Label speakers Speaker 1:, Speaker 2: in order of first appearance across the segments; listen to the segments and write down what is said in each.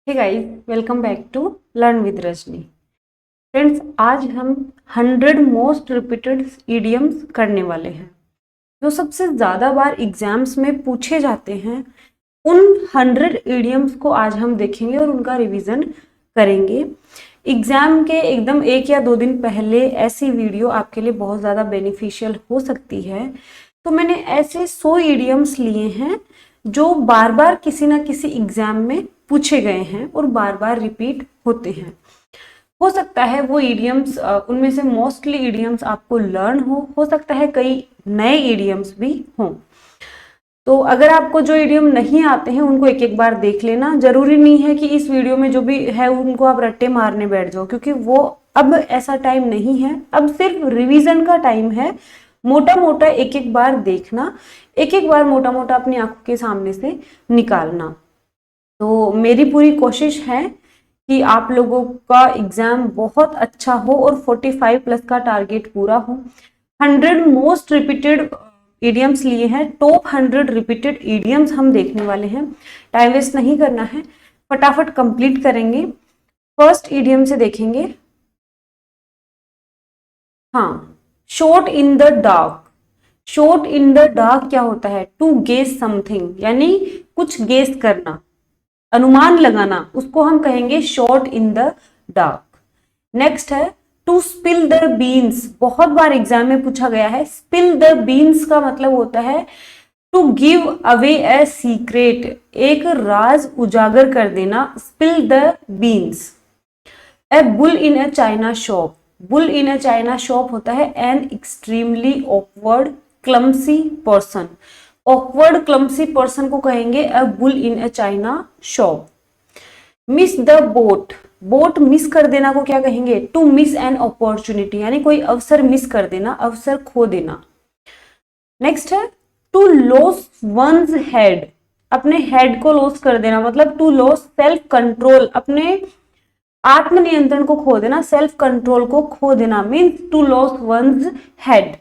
Speaker 1: Hey guys, welcome back to learn with Rajni. Friends, आज हम 100 most repeated idioms करने वाले हैं जो सबसे ज़्यादा बार एग्जाम्स में पूछे जाते हैं। उन 100 इडियम्स को आज हम देखेंगे और उनका रिवीजन करेंगे। एग्जाम के एकदम 1 या 2 दिन पहले ऐसी वीडियो आपके लिए बहुत ज़्यादा बेनिफिशियल हो सकती है। तो मैंने ऐसे 100 इडियम्स लिए हैं जो बार बार किसी ना किसी एग्जाम में पूछे गए हैं और बार बार रिपीट होते हैं। हो सकता है वो इडियम्स उनमें से मोस्टली इडियम्स आपको लर्न हो सकता है कई नए इडियम्स भी हों। तो अगर आपको जो इडियम नहीं आते हैं उनको एक एक बार देख लेना। जरूरी नहीं है कि इस वीडियो में जो भी है उनको आप रट्टे मारने बैठ जाओ, क्योंकि वो अब ऐसा टाइम नहीं है। अब सिर्फ रिवीजन का टाइम है। मोटा मोटा एक एक बार देखना, एक एक बार मोटा मोटा अपनी आंखों के सामने से निकालना। तो मेरी पूरी कोशिश है कि आप लोगों का एग्जाम बहुत अच्छा हो और 45 प्लस का टारगेट पूरा हो। 100 मोस्ट रिपीटेड इडियम्स लिए हैं, टॉप 100 रिपीटेड इडियम्स हम देखने वाले हैं। टाइम वेस्ट नहीं करना है, फटाफट कंप्लीट करेंगे। फर्स्ट इडियम से देखेंगे। हाँ, shot in the dark. Shot in the dark क्या होता है? टू गेस समथिंग, यानी कुछ गेस करना, अनुमान लगाना, उसको हम कहेंगे shot in the dark. Next है टू स्पिल द बीन्स। बहुत बार एग्जाम में पूछा गया है। स्पिल द बीन्स का मतलब होता है to give away a secret, एक राज उजागर कर देना। Spill the beans. A bull in a china shop. Bull in a china shop होता है an extremely awkward clumsy person. Awkward clumsy person को कहेंगे a bull in a china shop. Miss the boat. Boat miss कर देना को क्या कहेंगे? To miss an opportunity, यानी कोई अवसर मिस कर देना, अवसर खो देना। नेक्स्ट है टू लॉस वंस हेड। अपने हेड को लॉस कर देना, मतलब टू लॉस सेल्फ कंट्रोल, अपने आत्मनियंत्रण को खो देना, सेल्फ कंट्रोल को खो देना, means to lose one's head.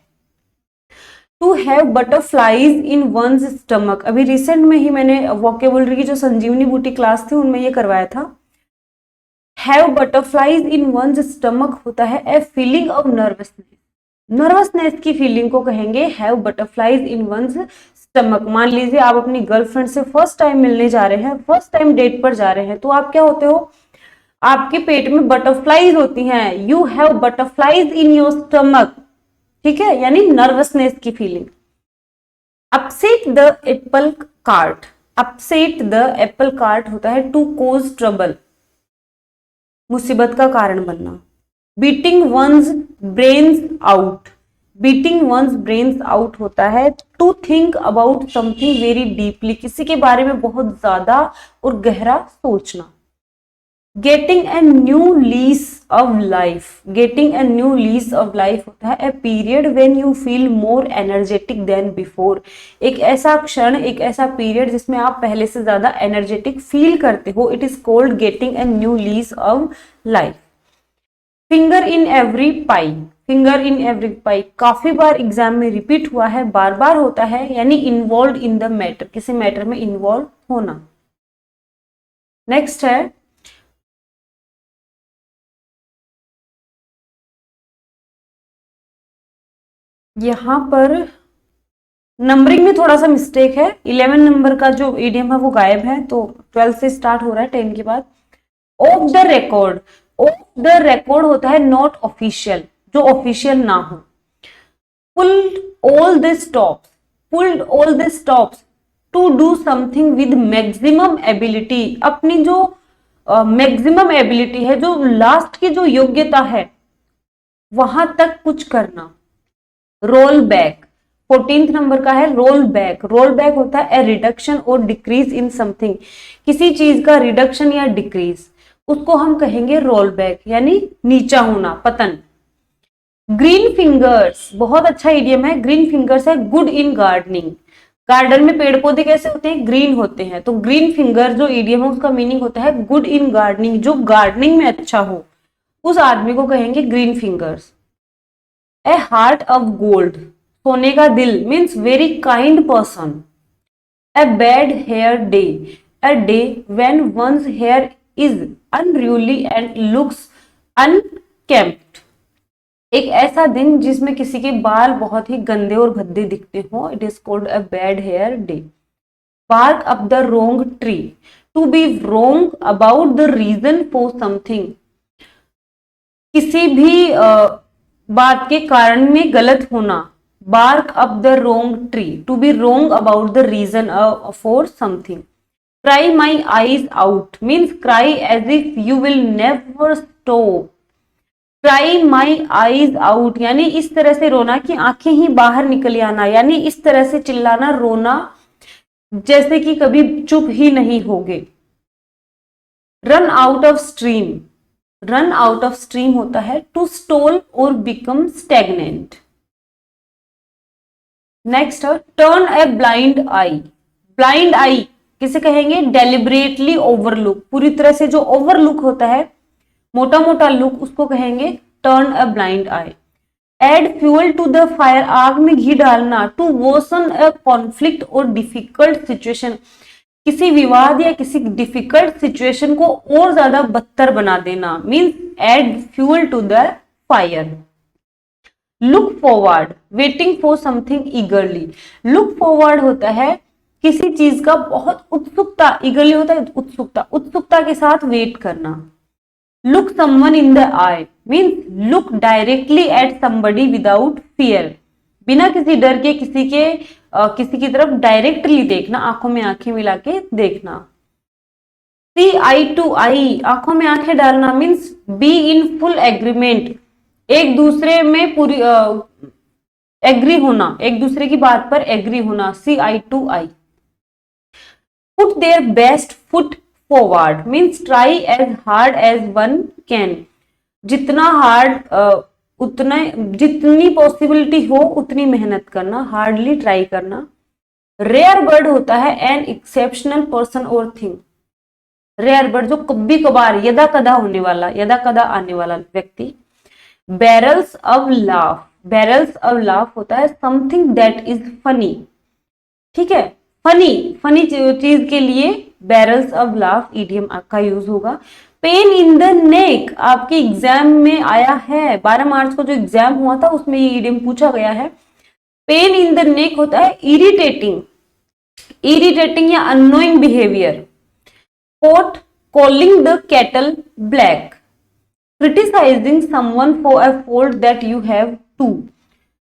Speaker 1: To have butterflies in one's stomach. अभी रिसेंट में ही मैंने वोकेबुलरी की जो संजीवनी बूटी क्लास थी उनमें ये करवाया था। Have butterflies in one's stomach होता है a feeling of nervousness. Nervousness की फीलिंग को कहेंगे have butterflies in one's stomach. मान लीजिए आप अपनी गर्लफ्रेंड से फर्स्ट टाइम मिलने जा रहे हैं, फर्स्ट टाइम डेट पर जा रहे हैं, तो आप क्या होते हो? आपके पेट में बटरफ्लाइज होती हैं। You have butterflies in your stomach, ठीक है, यानी नर्वसनेस की feeling. Upset the apple cart. Upset the apple cart होता है टू कोज ट्रबल, मुसीबत का कारण बनना। Beating one's brains out. Beating one's brains out होता है to think about something very deeply, किसी के बारे में बहुत ज्यादा और गहरा सोचना। Getting a new lease of life. Getting a new lease of life होता है a period when you feel more energetic than before. एक ऐसा क्षण, एक ऐसा पीरियड जिसमें आप पहले से ज्यादा एनर्जेटिक फील करते हो। It is called getting a new lease of life. Finger in every pie. Finger in every pie काफी बार एग्जाम में रिपीट हुआ है, बार बार होता है, यानी इन्वॉल्व इन द मैटर, किसी मैटर में इन्वॉल्व होना। नेक्स्ट है यहां पर नंबरिंग में थोड़ा सा मिस्टेक है। 11 नंबर का जो ईडियम है वो गायब है, तो 12 से स्टार्ट हो रहा है, 10 के बाद। Off the record. Off the record होता है नॉट ऑफिशियल, जो ऑफिशियल ना हो। Pulled all the stops. Pulled all the stops to do something with maximum ability. अपनी जो मैक्सिमम एबिलिटी है, जो लास्ट की जो योग्यता है, वहां तक कुछ करना। Roll back. 14th नंबर का है रोल बैक। रोल बैक होता है ए रिडक्शन और डिक्रीज इन समथिंग, किसी चीज का रिडक्शन या डिक्रीज, उसको हम कहेंगे रोल बैक, यानी नीचा होना, पतन। ग्रीन फिंगर्स बहुत अच्छा इडियम है। ग्रीन फिंगर्स है गुड इन गार्डनिंग। गार्डन में पेड़ पौधे कैसे होते हैं? ग्रीन होते हैं। तो ग्रीन फिंगर जो इडियम है उसका मीनिंग होता है गुड इन गार्डनिंग, जो गार्डनिंग में अच्छा हो, उस आदमी को कहेंगे green fingers. A heart of gold, सोने का दिल, means very kind person. A bad hair day, a day when one's hair is unruly and looks unkempt. एक ऐसा दिन जिसमें किसी के बाल बहुत ही गंदे और भद्दे दिखते हो, it is called a bad hair day. Bark up the wrong tree, to be wrong about the reason for something, किसी भी बात के कारण में गलत होना। Bark up the wrong tree, to be wrong about the reason for something. Cry my eyes out means cry as if you will never stop. Cry my eyes out यानी इस तरह से रोना कि आंखें ही बाहर निकल आना, यानी इस तरह से चिल्लाना, रोना जैसे कि कभी चुप ही नहीं होगे। Run out of stream, run out of stream होता है टू स्टॉल और become stagnant. Next turn a blind eye. Blind eye किसे कहेंगे? डेलिबरेटली ओवरलुक, पूरी तरह से जो ओवरलुक होता है, मोटा मोटा लुक, उसको कहेंगे turn a blind eye. Add fuel to the fire, आग में घी डालना। टू वर्सन अ कॉन्फ्लिक्ट और डिफिकल्ट सिचुएशन, किसी विवाद या किसी डिफिकल्ट सिचुएशन को और ज्यादा बदतर बना देना, means add fuel to the fire. Look forward, waiting for something eagerly. Look forward होता है किसी चीज का बहुत उत्सुकता, ईगरली होता है उत्सुकता, उत्सुकता के साथ वेट करना। Look someone in the I means look directly at somebody without fear, बिना किसी डर के किसी की तरफ डायरेक्टली देखना, आंखों में आंखें मिला के देखना। सी आई टू आई, आंखों में आंखें डालना means be in full agreement, एक दूसरे में पूरी एग्री होना, एक दूसरे की बात पर एग्री होना। See eye to eye. Put their best foot forward means try as hard as one can, जितना हार्ड उतना, जितनी पॉसिबिलिटी हो उतनी मेहनत करना, हार्डली ट्राई करना। रेयर बर्ड होता है एन एक्सेप्शनल पर्सन और थिंग। रेयर बर्ड जो कभी कभार, यदा कदा होने वाला, यदा कदा आने वाला व्यक्ति। Barrels of laugh, barrels of laugh होता है समथिंग दैट इज फनी, ठीक है, फनी, फनी चीज के लिए बैरल्स ऑफ लाफ ईडियम का यूज होगा। पेन इन द नेक, आपके एग्जाम में आया है, 12 मार्च को जो एग्जाम हुआ था उसमें ये ईडियम पूछा गया है। पेन इन द नेक होता है इरिटेटिंग, इरिटेटिंग या annoying behaviour. Pot calling the kettle black, criticising someone for a fault that you have too,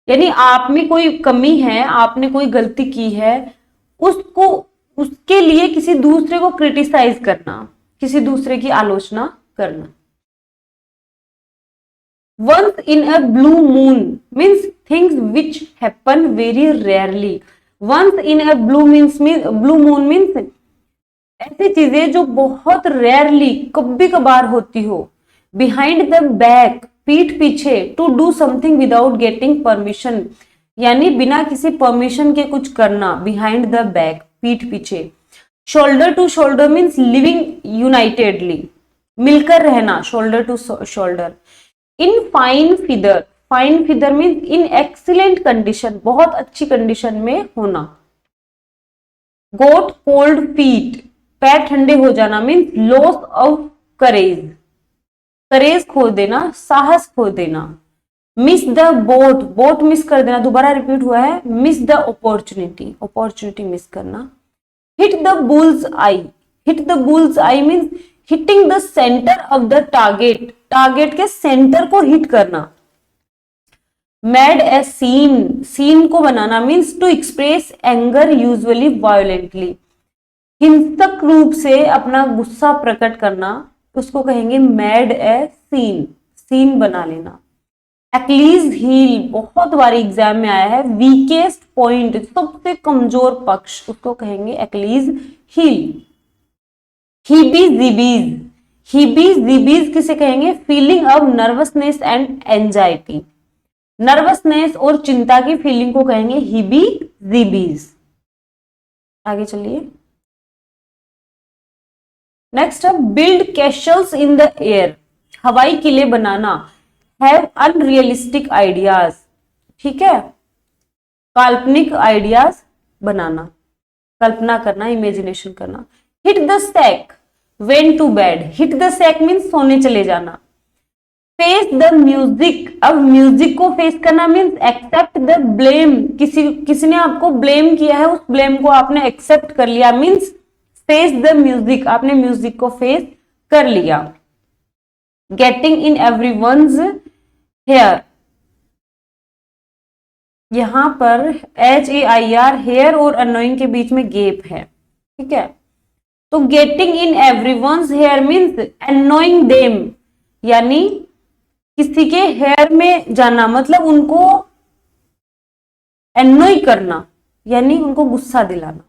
Speaker 1: यानी आप में कोई कमी है, आपने कोई गलती की है, उसको, उसके लिए किसी दूसरे को क्रिटिसाइज करना, किसी दूसरे की आलोचना करना। Once in a blue moon means things which happen very rarely. Once in a blue moon means ऐसी चीजें जो बहुत रेयरली, कभी कभार होती हो। बिहाइंड द बैक, पीठ पीछे। To do something without getting permission, यानी बिना किसी परमिशन के कुछ करना, बिहाइंड द बैक, पीठ पीछे। Shoulder to shoulder means living unitedly, मिलकर रहना, shoulder to shoulder. In fine feather, fine feather means in excellent condition, बहुत अच्छी कंडीशन में होना। गोट कोल्ड फीट, पैर ठंडे हो जाना means loss of courage, courage खो देना, साहस खो देना। Miss the boat, boat miss कर देना, दोबारा रिपीट हुआ है। Miss the opportunity, opportunity miss करना। Hit the bull's eye, hit the bull's eye means hitting the centre of the target, target के सेंटर को हिट करना। मैड ए सीन, सीन को बनाना means to express anger usually violently, हिंसक रूप से अपना गुस्सा प्रकट करना, उसको कहेंगे मैड ए सीन, सीन बना लेना। एक्लीज हील, बहुत बार एग्जाम में आया है, वीकेस्ट पॉइंट, सबसे कमजोर पक्ष, उसको कहेंगे Achilles heel. Heebie jeebies, heebie jeebies किसे कहेंगे? Feeling of nervousness and anxiety, nervousness और चिंता की फीलिंग को कहेंगे हीबी जीबीज। आगे चलिए। नेक्स्ट है बिल्ड कैशल्स इन द एयर, हवाई किले बनाना। हैव अनरियलिस्टिक आइडियाज, ठीक है, काल्पनिक आइडियाज बनाना, कल्पना करना, इमेजिनेशन करना। Hit the sack, went to bed. Hit the sack means सोने चले जाना। फेस द म्यूजिक, अब म्यूजिक को फेस करना मीन्स एक्सेप्ट द ब्लेम, किसी ने आपको ब्लेम किया है, उस ब्लेम को आपने एक्सेप्ट कर लिया मीन्स फेस द म्यूजिक, आपने म्यूजिक को फेस कर लिया। गेटिंग इन एवरीवन्स हेयर, यहां पर HAIR हेयर और अनोइंग के बीच में गैप है, ठीक है। तो getting in everyone's hair means annoying them, यानी किसी के हेयर में जाना मतलब उनको एनोई करना, यानी उनको गुस्सा दिलाना।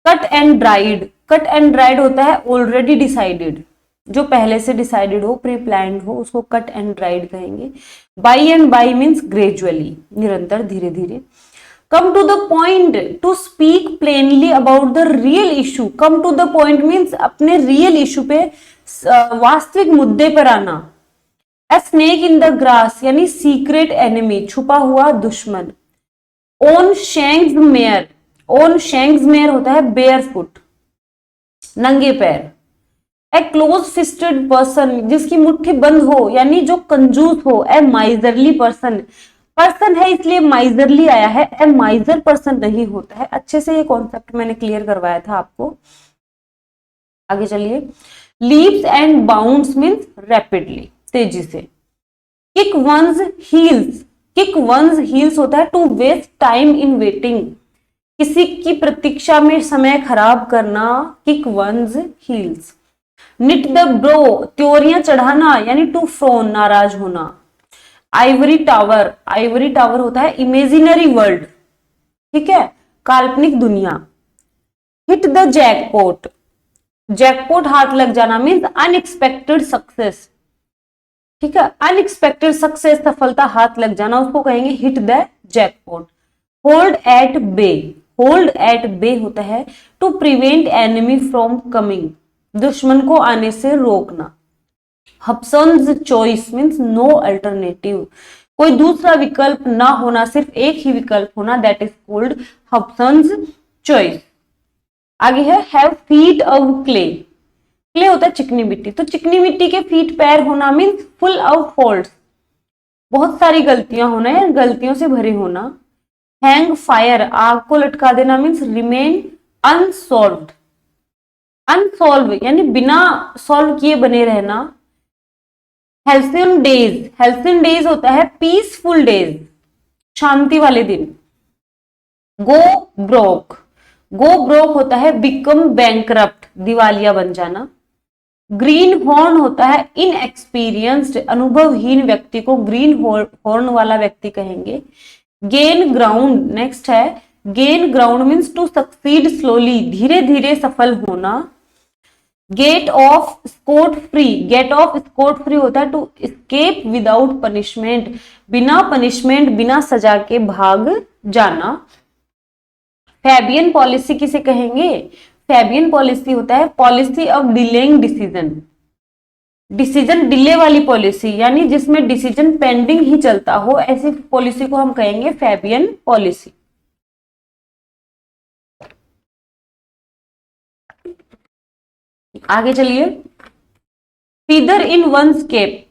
Speaker 1: Cut and dried, cut and dried होता है ऑलरेडी डिसाइडेड, जो पहले से डिसाइडेड हो, प्री प्लान्ड हो, उसको कट एंड ड्राइड कहेंगे। By and by means gradually, निरंतर, धीरे धीरे। Come to the point, to speak plainly about the real issue, come to the point means अपने रियल इशू पे, वास्तविक मुद्दे पर आना। A snake in the grass, यानी सीक्रेट एनिमी, छुपा हुआ दुश्मन। On shanks mare, on shanks mare होता है बेयर फुट, नंगे पैर। ए क्लोज फिस्टेड पर्सन, जिसकी मुट्ठी बंद हो, यानी जो कंजूस हो। ए माइजरली पर्सन, पर्सन है इसलिए माइजरली आया है, ए माइजर पर्सन नहीं होता है। अच्छे से ये कॉन्सेप्ट मैंने क्लियर करवाया था आपको। आगे चलिए। Leaps and bounds means rapidly, तेजी से। Kick one's heels, kick one's heels होता है to waste time in waiting, किसी की प्रतीक्षा में समय खराब करना, kick one's heels. Knit the brow, त्योरियां चढ़ाना, यानी टू फ्रोन, नाराज होना। आइवरी टावर, आइवरी टावर होता है इमेजिनरी वर्ल्ड, ठीक है, काल्पनिक दुनिया। हिट द जैकपॉट, जैकपॉट हाथ लग जाना मीन्स अनएक्सपेक्टेड सक्सेस, ठीक है, अनएक्सपेक्टेड सक्सेस, सफलता हाथ लग जाना, उसको कहेंगे hit the jackpot. Hold at bay, hold at bay होता है to prevent enemy from coming, दुश्मन को आने से रोकना। Hobson's choice means no alternative, कोई दूसरा विकल्प ना होना, सिर्फ एक ही विकल्प होना, दैट इज कॉल्ड हब्सन्स चॉइस। आगे है have feet of clay, clay होता है चिकनी मिट्टी, तो चिकनी मिट्टी के फीट पैर होना मीन्स फुल ऑफ फॉल्ट्स, बहुत सारी गलतियां होना है, गलतियों से भरे होना। हैंग फायर, आग को लटका देना मीन्स रिमेन अनसॉल्व्ड, अनसॉल्व यानी बिना सॉल्व किए बने रहना। हेल्सिन डेज, हेल्सिन डेज होता है पीसफुल डेज, शांति वाले दिन। गो ब्रोक, गो ब्रोक होता है बिकम बैंकरप्ट, दिवालिया बन जाना। ग्रीन हॉर्न होता है इनएक्सपीरियंस्ड, अनुभवहीन व्यक्ति को ग्रीन हॉर्न वाला व्यक्ति कहेंगे। गेन ग्राउंड, नेक्स्ट है gain ground means to succeed slowly, धीरे धीरे सफल होना। Get off scot free, get off scot free होता है टू एस्केप विदाउट पनिशमेंट, बिना पनिशमेंट, बिना सजा के भाग जाना। फैबियन पॉलिसी किसे कहेंगे? फैबियन पॉलिसी होता है policy of delaying decision, decision delay वाली पॉलिसी, यानी जिसमें डिसीजन पेंडिंग ही चलता हो, ऐसी पॉलिसी को हम कहेंगे फैबियन पॉलिसी। आगे चलिए। फीदर इन वंस कैप,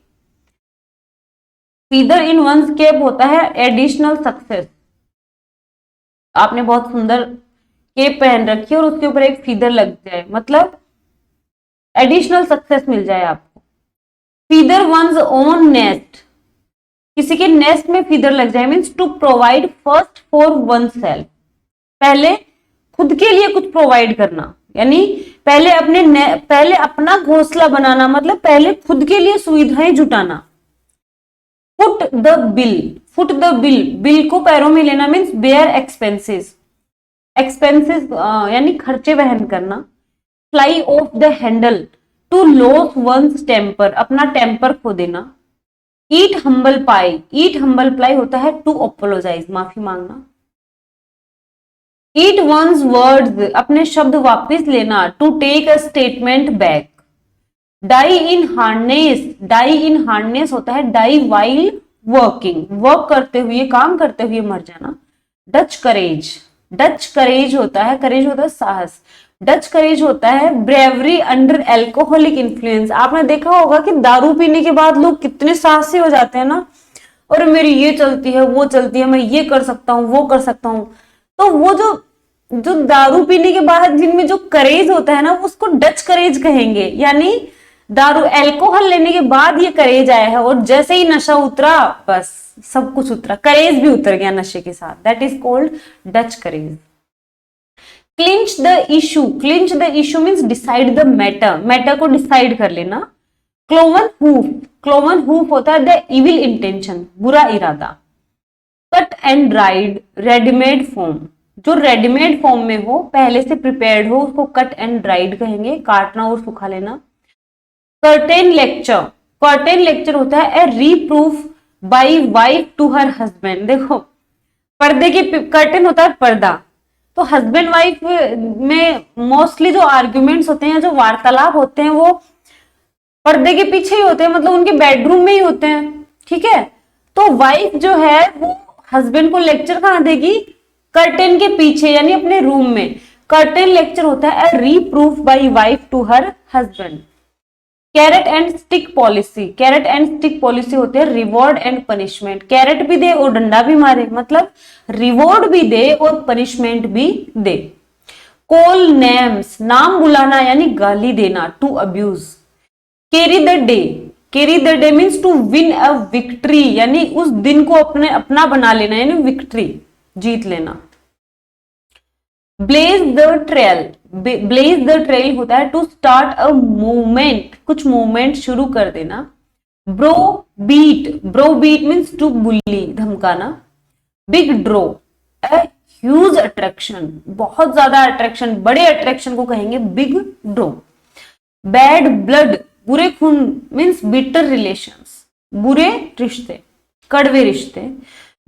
Speaker 1: फीदर इन वंस कैप होता है एडिशनल सक्सेस, आपने बहुत सुंदर केप पहन रखी है और उसके ऊपर एक फीदर लग जाए, मतलब एडिशनल सक्सेस मिल जाए आपको। फीदर वंस ओन नेस्ट, किसी के नेस्ट में फीदर लग जाए means to provide first for oneself, पहले खुद के लिए कुछ प्रोवाइड करना, यानी पहले अपना घोंसला बनाना, मतलब पहले खुद के लिए सुविधाएं जुटाना। Foot the bill, foot the bill, bill को पैरों में लेना मीन्स बेयर एक्सपेंसेस, एक्सपेंसेस यानी खर्चे वहन करना। Fly off the handle to lose one's temper, अपना टेम्पर खो देना। ईट हम्बल पाई, ईट हम्बल पाई होता है टू अपोलोजाइज, माफी मांगना। ईट वंस वर्ड्स, अपने शब्द वापस लेना, to take a statement back. Die in harness, die in harness होता है डाई वाइल वर्किंग, वर्क करते हुए, काम करते हुए मर जाना। डच करेज, डच करेज होता है, करेज होता है साहस, डच करेज होता है ब्रेवरी अंडर एल्कोहलिक इन्फ्लुएंस। आपने देखा होगा कि दारू पीने के बाद लोग कितने साहसी हो जाते हैं ना, और मेरी ये चलती है वो चलती है, मैं ये कर सकता हूँ वो कर सकता हूँ। तो वो जो जो दारू पीने के बाद जिनमें जो करेज होता है ना, उसको डच करेज कहेंगे। यानी दारू अल्कोहल लेने के बाद ये करेज आया है, और जैसे ही नशा उतरा बस सब कुछ उतरा, करेज भी उतर गया नशे के साथ। That is called Dutch courage. Clinch the issue, clinch the issue means decide the matter, matter को डिसाइड कर लेना। क्लोवन हूफ, क्लोवन हूफ होता है द इविल इंटेंशन, बुरा इरादा। Cut and dried readymade form, जो रेडीमेड फॉर्म में हो, पहले से प्रिपेयर्ड हो, उसको कट एंड ड्राइड कहेंगे, काटना और सुखा लेना। कर्टेन लेक्चर, कर्टेन लेक्चर होता है a reproof by wife to her husband. देखो पर्दे के कर्टेन होता है पर्दा, तो हस्बैंड वाइफ में मोस्टली जो आर्ग्यूमेंट्स होते हैं, जो वार्तालाप होते हैं, वो पर्दे के पीछे ही होते हैं, मतलब उनके बेडरूम में ही होते हैं। ठीक है, तो वाइफ जो है वो हस्बैंड को लेक्चर कहां देगी, कर्टेन के पीछे, यानी अपने रूम में। कर्टेन लेक्चर होता है a reproof by wife to her husband. Carrot and stick policy, carrot and stick policy होते हैं रिवॉर्ड एंड पनिशमेंट। कैरेट भी दे और डंडा भी मारे, मतलब रिवॉर्ड भी दे और पनिशमेंट भी दे। कॉल नेम्स, नाम बुलाना यानी गाली देना, to abuse. Carry the day, carry the day means to win a victory, यानी उस दिन को अपना बना लेना, यानी विक्ट्री, जीत लेना। Blaze the trail, blaze the trail होता है टू स्टार्ट अ मूवमेंट, कुछ मूवमेंट शुरू कर देना। Brow beat, brow beat means to bully, धमकाना। Big draw, a huge attraction, बहुत ज्यादा अट्रैक्शन, बड़े अट्रैक्शन को कहेंगे बिग ड्रॉ। बैड ब्लड, बुरे खून मीन्स बिटर रिलेशंस, बुरे रिश्ते, कड़वे रिश्ते।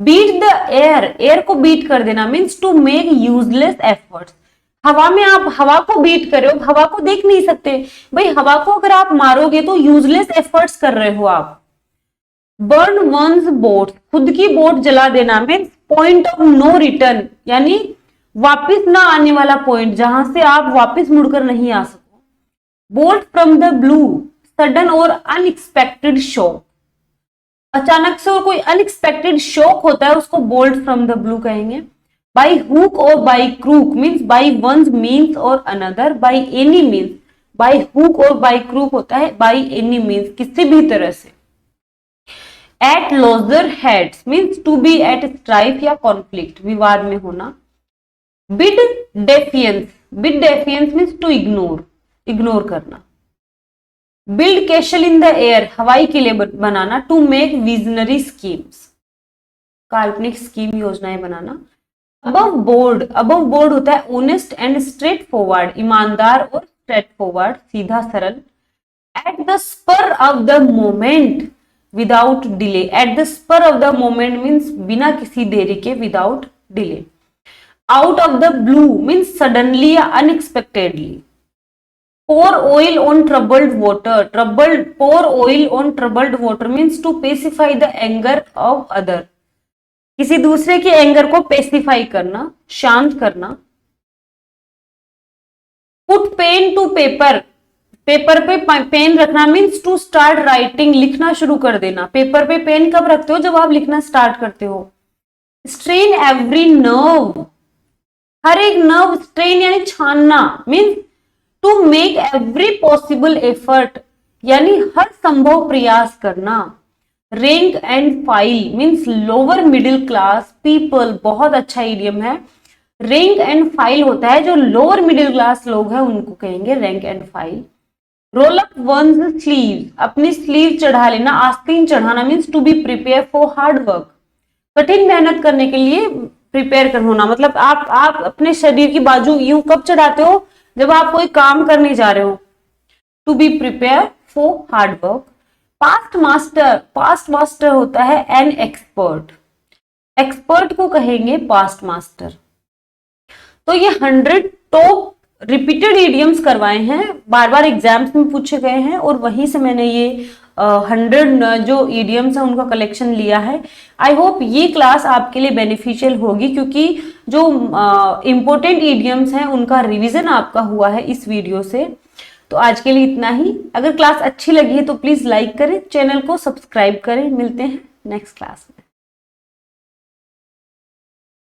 Speaker 1: बीट द एयर, एयर को बीट कर देना means to make useless efforts. हवा में आप हवा को बीट कर रहे हो, हवा को देख नहीं सकते भाई, हवा को अगर आप मारोगे तो यूजलेस एफर्ट्स कर रहे हो आप। बर्न वंस बोट, खुद की बोट जला देना means point of no return, यानी वापिस ना आने वाला पॉइंट, जहां से आप वापिस मुड़कर नहीं आ सको। Bolt from the blue, sudden और अनएक्सपेक्टेड शॉक, अचानक से और कोई अनएक्सपेक्टेड शॉक होता है, उसको बोल्ट फ्रॉम द ब्लू कहेंगे। By hook or by crook means by one's means or another, by any means, by hook or by crook होता है बाय एनी मीन्स, किसी भी तरह से। At loggerheads means to be at strife या conflict, विवाद में होना। Bid defiance, bid defiance means to ignore, ignore करना। Build castle in the air, हवाई किले बनाना। टू मेक विजनरी स्कीम्स, काल्पनिक स्कीम, योजनाएं बनाना। अबव बोर्ड, अबव बोर्ड होता है ऑनेस्ट एंड स्ट्रेट फॉरवर्ड, ईमानदार और स्ट्रेट फॉरवर्ड, सीधा सरल। At the spur of the moment without delay, at the spur of the moment means बिना किसी देरी के, without delay. Out of the blue means suddenly या unexpectedly. pour oil on troubled water, troubled, pour oil on troubled water means to pacify the anger of other, किसी दूसरे के anger को pacify करना, शांत करना। put pen to paper, paper पे pen रखना मीन्स टू स्टार्ट राइटिंग, लिखना शुरू कर देना। पेपर पे पेन कब रखते हो, जब आप लिखना स्टार्ट करते हो। स्ट्रेन एवरी नर्व, हर एक नर्व, स्ट्रेन यानी छानना means to make every possible effort, यानी हर संभव प्रयास करना। Rank and file means lower middle class people, बहुत अच्छा इडियम है। रैंक एंड फाइल होता है जो लोअर मिडिल क्लास लोग हैं उनको कहेंगे rank and file. Roll up one's sleeve, अपनी स्लीव चढ़ा लेना, आस्तीन चढ़ाना means to be prepare for hard work, कठिन मेहनत करने के लिए प्रिपेयर कर होना। मतलब आप अपने शरीर की बाजू यूं कब चढ़ाते हो, जब आप कोई काम करने जा रहे हो। To be prepare for hard work. Past master, past master होता है एन एक्सपर्ट, एक्सपर्ट को कहेंगे पास्ट मास्टर। तो ये 100 टॉप रिपीटेड इडियम्स करवाए हैं, बार बार एग्जाम्स में पूछे गए हैं, और वहीं से मैंने ये 100 जो ईडियम्स है उनका कलेक्शन लिया है। आई होप ये क्लास आपके लिए बेनिफिशियल होगी, क्योंकि जो इम्पोर्टेंट ईडियम्स हैं उनका रिवीजन आपका हुआ है इस वीडियो से। तो आज के लिए इतना ही। अगर क्लास अच्छी लगी है तो प्लीज लाइक करें, चैनल को सब्सक्राइब करें। मिलते हैं नेक्स्ट क्लास में।